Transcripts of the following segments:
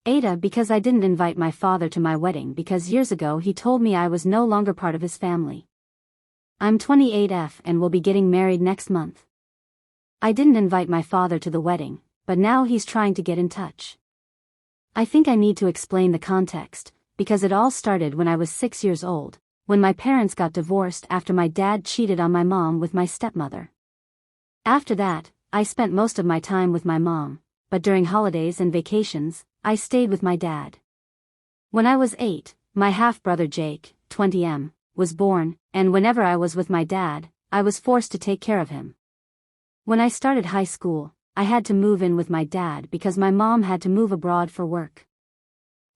AITAH because I didn't invite my father to my wedding because years ago he told me I was no longer part of his family. I'm 28F and will be getting married next month. I didn't invite my father to the wedding, but now he's trying to get in touch. I think I need to explain the context, because it all started when I was 6 years old, when my parents got divorced after my dad cheated on my mom with my stepmother. After that, I spent most of my time with my mom, but during holidays and vacations, I stayed with my dad. When I was 8, my half-brother Jake, 20M, was born, and whenever I was with my dad, I was forced to take care of him. When I started high school, I had to move in with my dad because my mom had to move abroad for work.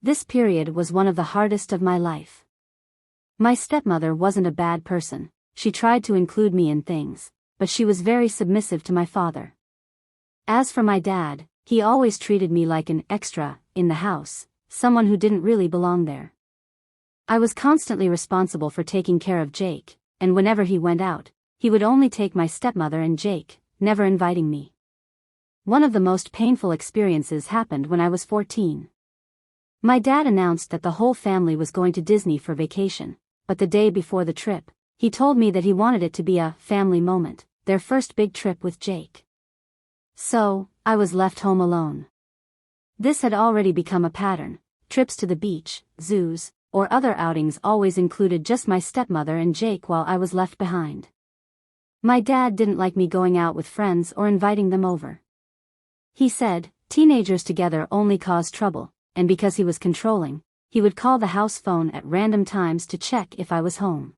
This period was one of the hardest of my life. My stepmother wasn't a bad person, she tried to include me in things, but she was very submissive to my father. As for my dad, he always treated me like an extra in the house, someone who didn't really belong there. I was constantly responsible for taking care of Jake, and whenever he went out, he would only take my stepmother and Jake, never inviting me. One of the most painful experiences happened when I was 14. My dad announced that the whole family was going to Disney for vacation, but the day before the trip, he told me that he wanted it to be a family moment, their first big trip with Jake. So, I was left home alone. This had already become a pattern. Trips to the beach, zoos, or other outings always included just my stepmother and Jake while I was left behind. My dad didn't like me going out with friends or inviting them over. He said, teenagers together only cause trouble, and because he was controlling, he would call the house phone at random times to check if I was home.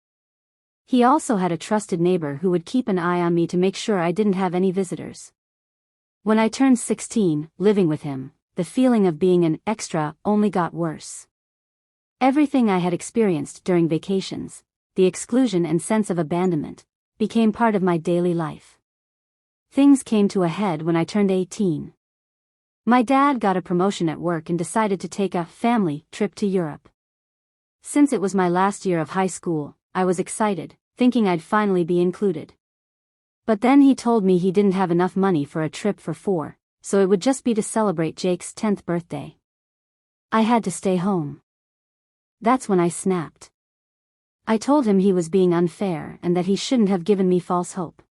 He also had a trusted neighbor who would keep an eye on me to make sure I didn't have any visitors. When I turned 16, living with him, the feeling of being an extra only got worse. Everything I had experienced during vacations, the exclusion and sense of abandonment, became part of my daily life. Things came to a head when I turned 18. My dad got a promotion at work and decided to take a family trip to Europe. Since it was my last year of high school, I was excited, thinking I'd finally be included. But then he told me he didn't have enough money for a trip for 4, so it would just be to celebrate Jake's 10th birthday. I had to stay home. That's when I snapped. I told him he was being unfair and that he shouldn't have given me false hope.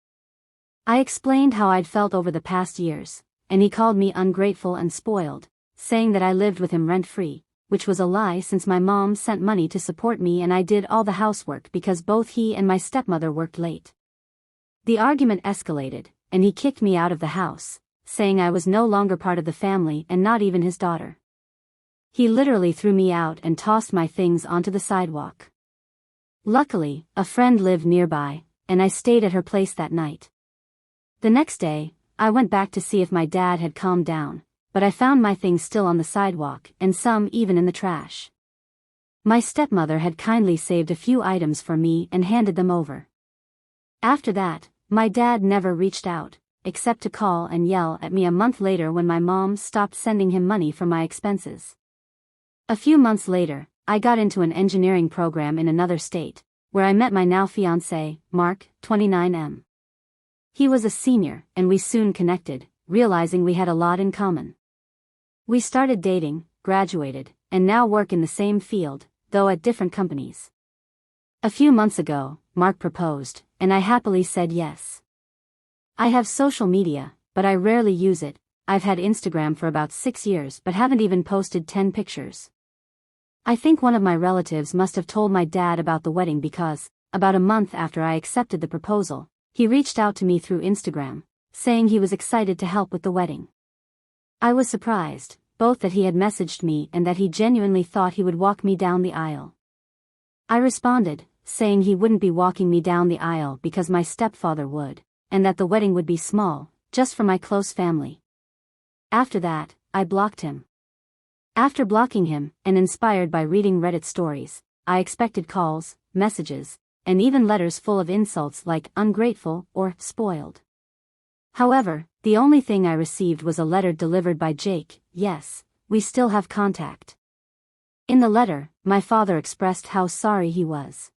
I explained how I'd felt over the past years, and he called me ungrateful and spoiled, saying that I lived with him rent-free, which was a lie since my mom sent money to support me and I did all the housework because both he and my stepmother worked late. The argument escalated, and he kicked me out of the house, saying I was no longer part of the family and not even his daughter. He literally threw me out and tossed my things onto the sidewalk. Luckily, a friend lived nearby, and I stayed at her place that night. The next day, I went back to see if my dad had calmed down, but I found my things still on the sidewalk and some even in the trash. My stepmother had kindly saved a few items for me and handed them over. After that, my dad never reached out, except to call and yell at me a month later when my mom stopped sending him money for my expenses. A few months later, I got into an engineering program in another state, where I met my now fiancé, Mark, 29M. He was a senior, and we soon connected, realizing we had a lot in common. We started dating, graduated, and now work in the same field, though at different companies. A few months ago, Mark proposed, and I happily said yes. I have social media, but I rarely use it. I've had Instagram for about 6 years but haven't even posted 10 pictures. I think one of my relatives must have told my dad about the wedding because, about a month after I accepted the proposal, he reached out to me through Instagram, saying he was excited to help with the wedding. I was surprised, both that he had messaged me and that he genuinely thought he would walk me down the aisle. I responded, saying he wouldn't be walking me down the aisle because my stepfather would, and that the wedding would be small, just for my close family. After that, I blocked him. After blocking him, and inspired by reading Reddit stories, I expected calls, messages, and even letters full of insults like ungrateful or spoiled. However, the only thing I received was a letter delivered by Jake. Yes, we still have contact. In the letter, my father expressed how sorry he was.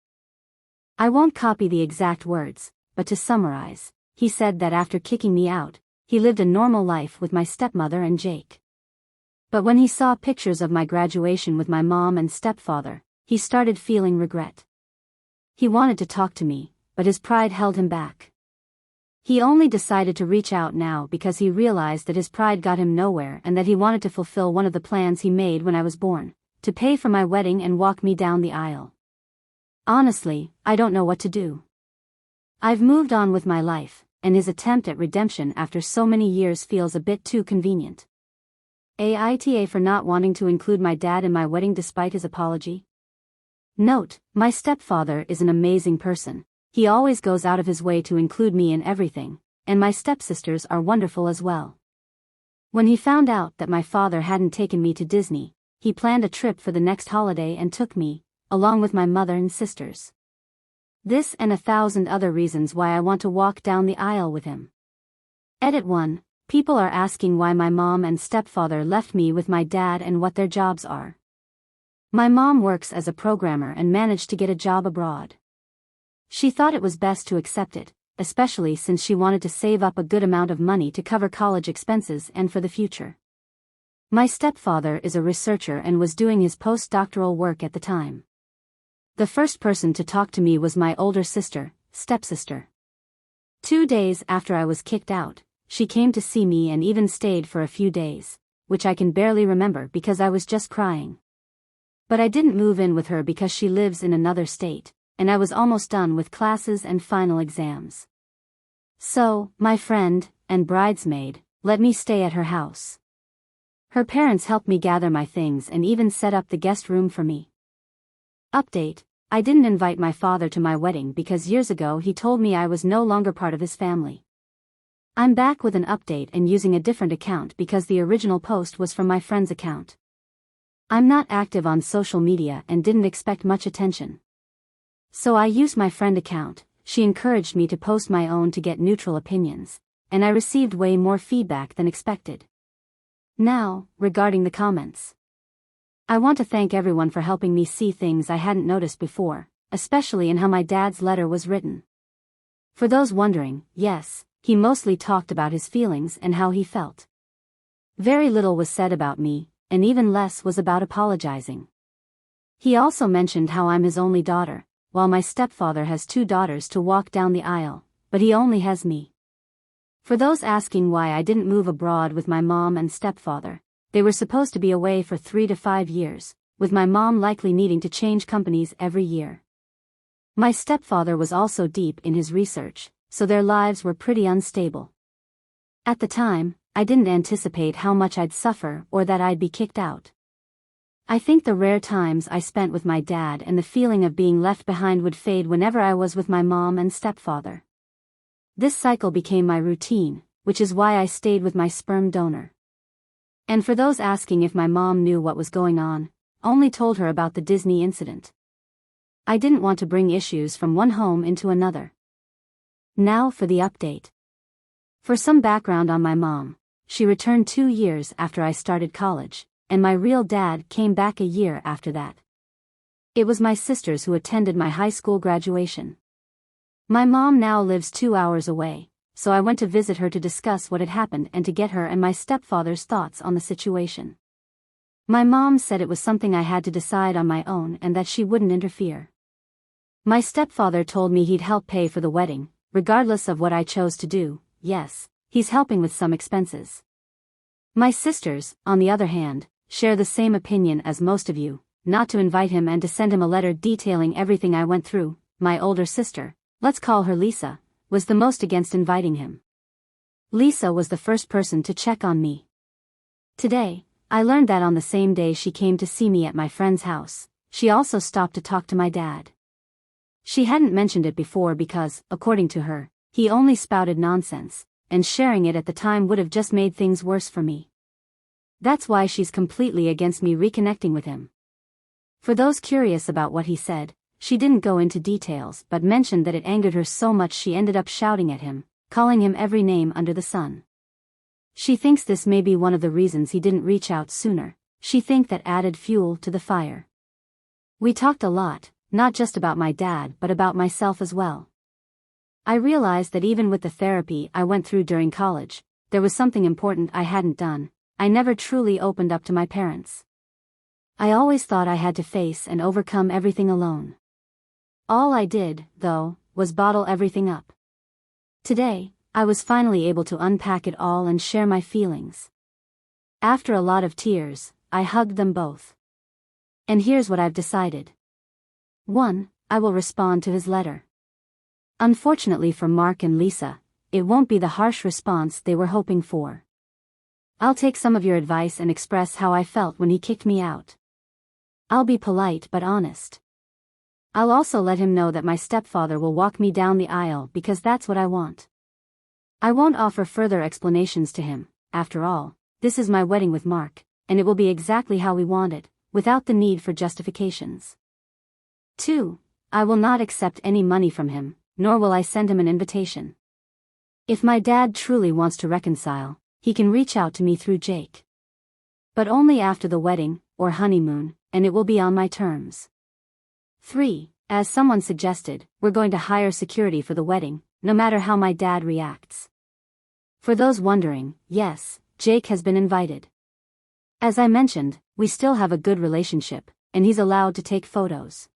I won't copy the exact words, but to summarize, he said that after kicking me out, he lived a normal life with my stepmother and Jake. But when he saw pictures of my graduation with my mom and stepfather, he started feeling regret. He wanted to talk to me, but his pride held him back. He only decided to reach out now because he realized that his pride got him nowhere and that he wanted to fulfill one of the plans he made when I was born, to pay for my wedding and walk me down the aisle. Honestly, I don't know what to do. I've moved on with my life, and his attempt at redemption after so many years feels a bit too convenient. AITAH for not wanting to include my dad in my wedding despite his apology. Note, my stepfather is an amazing person. He always goes out of his way to include me in everything, and my stepsisters are wonderful as well. When he found out that my father hadn't taken me to Disney, he planned a trip for the next holiday and took me, along with my mother and sisters. This and 1,000 other reasons why I want to walk down the aisle with him. Edit 1. People are asking why my mom and stepfather left me with my dad and what their jobs are. My mom works as a programmer and managed to get a job abroad. She thought it was best to accept it, especially since she wanted to save up a good amount of money to cover college expenses and for the future. My stepfather is a researcher and was doing his postdoctoral work at the time. The first person to talk to me was my older sister, stepsister. 2 days after I was kicked out, she came to see me and even stayed for a few days, which I can barely remember because I was just crying. But I didn't move in with her because she lives in another state, and I was almost done with classes and final exams. So, my friend, and bridesmaid, let me stay at her house. Her parents helped me gather my things and even set up the guest room for me. Update: I didn't invite my father to my wedding because years ago he told me I was no longer part of his family. I'm back with an update and using a different account because the original post was from my friend's account. I'm not active on social media and didn't expect much attention. So I used my friend account. She encouraged me to post my own to get neutral opinions, and I received way more feedback than expected. Now, regarding the comments. I want to thank everyone for helping me see things I hadn't noticed before, especially in how my dad's letter was written. For those wondering, yes, he mostly talked about his feelings and how he felt. Very little was said about me, and even less was about apologizing. He also mentioned how I'm his only daughter, while my stepfather has 2 daughters to walk down the aisle, but he only has me. For those asking why I didn't move abroad with my mom and stepfather, they were supposed to be away for 3 to 5 years, with my mom likely needing to change companies every year. My stepfather was also deep in his research, so their lives were pretty unstable. At the time, I didn't anticipate how much I'd suffer or that I'd be kicked out. I think the rare times I spent with my dad and the feeling of being left behind would fade whenever I was with my mom and stepfather. This cycle became my routine, which is why I stayed with my sperm donor. And for those asking if my mom knew what was going on, only told her about the Disney incident. I didn't want to bring issues from one home into another. Now for the update. For some background on my mom, she returned 2 years after I started college, and my real dad came back a year after that. It was my sisters who attended my high school graduation. My mom now lives 2 hours away, so I went to visit her to discuss what had happened and to get her and my stepfather's thoughts on the situation. My mom said it was something I had to decide on my own and that she wouldn't interfere. My stepfather told me he'd help pay for the wedding, regardless of what I chose to do. Yes, he's helping with some expenses. My sisters, on the other hand, share the same opinion as most of you, not to invite him and to send him a letter detailing everything I went through. My older sister, let's call her Lisa, was the most against inviting him. Lisa was the first person to check on me. Today, I learned that on the same day she came to see me at my friend's house, she also stopped to talk to my dad. She hadn't mentioned it before because, according to her, he only spouted nonsense, and sharing it at the time would have just made things worse for me. That's why she's completely against me reconnecting with him. For those curious about what he said, she didn't go into details but mentioned that it angered her so much she ended up shouting at him, calling him every name under the sun. She thinks this may be one of the reasons he didn't reach out sooner. She thinks that added fuel to the fire. We talked a lot, not just about my dad but about myself as well. I realized that even with the therapy I went through during college, there was something important I hadn't done, I never truly opened up to my parents. I always thought I had to face and overcome everything alone. All I did, though, was bottle everything up. Today, I was finally able to unpack it all and share my feelings. After a lot of tears, I hugged them both. And here's what I've decided. 1. I will respond to his letter. Unfortunately for Mark and Lisa, it won't be the harsh response they were hoping for. I'll take some of your advice and express how I felt when he kicked me out. I'll be polite but honest. I'll also let him know that my stepfather will walk me down the aisle because that's what I want. I won't offer further explanations to him. After all, this is my wedding with Mark, and it will be exactly how we want it, without the need for justifications. 2. I will not accept any money from him, nor will I send him an invitation. If my dad truly wants to reconcile, he can reach out to me through Jake. But only after the wedding, or honeymoon, and it will be on my terms. 3. As someone suggested, we're going to hire security for the wedding, no matter how my dad reacts. For those wondering, yes, Jake has been invited. As I mentioned, we still have a good relationship, and he's allowed to take photos.